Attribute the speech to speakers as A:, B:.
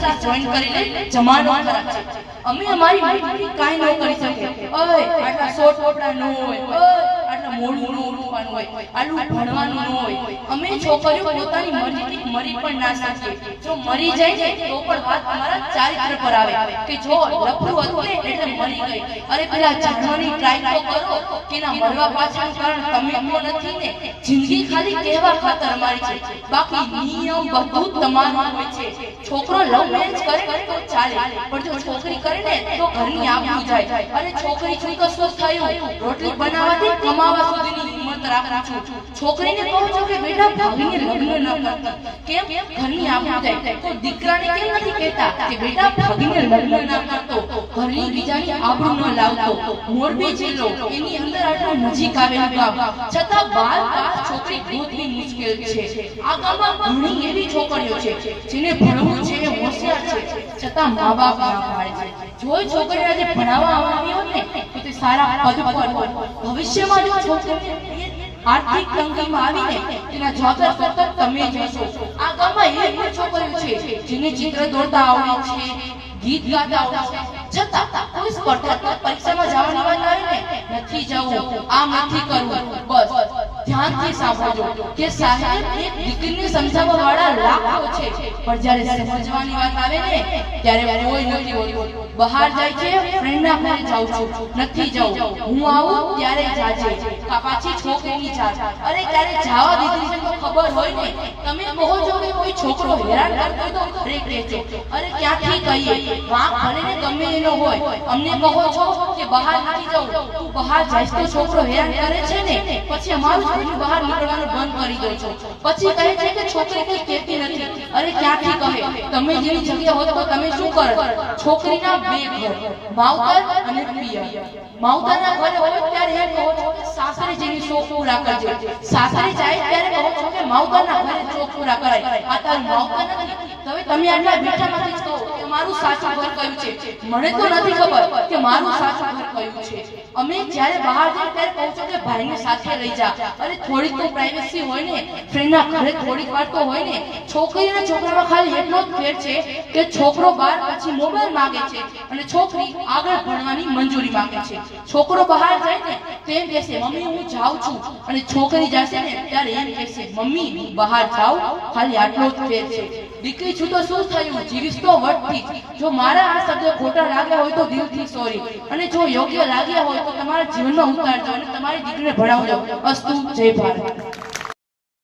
A: Classes join કરી લે, જમાનો ખરાબ છે. અમે અમારી મરજીથી કાંઈ ન કરી શકે. ઓય આટલા શોર્ટ કપડા ન હોય, ઓય આટલા મોડું ન ઉઠવાનું હોય, આટલું ભણવાનું ન હોય. અમે છોકરીઓ પોતાની મરજીથી મરી પણ ના શકીએ. જો મરી જાય ને તો પણ વાત અમારા ચારિત્ર પર આવે કે જો લફરું હતું ને એટલે મરી ગઈ. અરે પેલા જાણવાની ટ્રાય તો કરો કે ના મરવા પાછળનું કારણ તમે તો નથી ને, જિંદગી ખાલી કહેવા ખાતર અમારી છે, બાકી નિયમ બધું તમારું હોય છે. છોકરો લવ મેરેજ કરે તો ચાલે, પણ જો છોકરી કરે ને તો ઘરની આબરૂ જાય. અરે છોકરી છું તો શું થયું, રોટલી બનાવવાથી કમાવા સુધીની હિંમત રાખું છું. છોકરીને કહો છો કે બેટા ભાગીને લગ્ન ન કરતા, કેમ ઘરની આબરૂ જાય. તો દીકરાને કેમ નથી કહેતા કે બેટા ભાગીને લગ્ન ના કરતો, ઘરની બીજાની આબરૂ ન લાવતો. મોરબી જિલ્લો એની અંદર આટલું નજીક આવેલું ગામ, છતાં 12 પાસ છોકરી ગોતવી મુશ્કેલ છે. આ ગામમાં ઘણી એવી છોકરીઓ છે જેને ભણવું છે, હોશિયાર છે, છતાં મા બાપ ના પાડે છે. જો છોકરી આજે ભણાવવા આવી હોય ને તો તે સારા પદ પર હોય. ભવિષ્યમાં જો છોકરી આર્થિક તંગીમાં આવીને તેના જવાબદાર ફક્ત તમે જ હશો. આ ગામમાં એવી પણ છોકરીઓ છે જેને ચિત્ર દોરતા આવડે છે, ગીત ગાતા આવડે છે, છતાં કોઈ સ્પર્ધાત્મક પરીક્ષામાં જવાની વાત આવે ને નથી જવું, આમ નથી કરવું. બસ ધ્યાનથી સાંભળજો કે સાહેબ એક દીકરીને સમજાવવા વાળા લાખો છે, પણ જ્યારે સમજવાની વાત આવે ને ત્યારે કોઈ નથી હોતું. બહાર જાય છે, ફ્રેન્ડના ઘરે જાઉં છું, નથી જવું, હું આવું ત્યારે જાજે, પાછી છોકરીની જાત. અરે ત્યારે જવા દીધી છે તો ખબર હોય ને, તમે કહો છો કે કોઈ છોકરો હેરાન કરતો તો ઘરે કહેજો. અરે ક્યાંથી કહીએ, વાંક ભલે ને ગમે એનો હોય, અમને કહો છો કે બહાર નથી જવું, તું બહાર જાય તો છોકરો હેરાન કરે છે ને, પછી અમારું ઘર બહાર નીકળવાનું બંધ કરી દો છો. પછી કહે છે કે છોકરી કઈ કહેતી નથી. અરે ક્યાંથી કહે, તમે જેની જગ્યા હોત તો તમે શું કરો? છોકરીના બે ઘર, માવતર અને પિયર. માવતરના ઘરે હોય ત્યારે એમ કહો છો કે સાસરે જેની શોખ પૂરા કરજે, સાસરે જાય ત્યારે કહો છો કે માવતરના ઘરે શોખ પૂરા કરાય. આ તારું માવતર નથી. હવે તમે આટલા બેઠામાંથી જ કહો કે મારું સાચું ઘર કયું છે. મને તો નથી ખબર કે મારું સાચું ઘર કયું છે. અમે જ્યારે બહાર જઈએ ત્યારે કહું છું કે ભાઈને સાથે લઈ જા. અરે થોડીક તો પ્રાઇવસી હોય ને, ફ્રેન્ડના ઘરે થોડીક વાર તો હોય ને. છોકરી અને છોકરામાં ખાલી એટલો જ ફેર છે કે છોકરો બાર પછી મોબાઈલ માંગે છે અને છોકરી આગળ ભણવાની મંજૂરી માંગે છે. છોકરો બહાર જાય ને તેમ કહેશે મમ્મી હું જાઉં છું, અને છોકરી જશે ને ત્યારે એમ કહેશે મમ્મી હું બહાર જાઉં. ખાલી આટલો જ ફેર છે. દીકરી છું તો શું થયું, જીવીશ તો વટથી. જો મારા આ શબ્દ ખોટા લાગ્યા હોય તો દિલથી સોરી, અને જો યોગ્ય લાગ્યા હોય તો તમારા જીવનમાં ઉતારજો અને તમારી દીકરીને ભણાવજો. અસ્તુ. જય ભારત.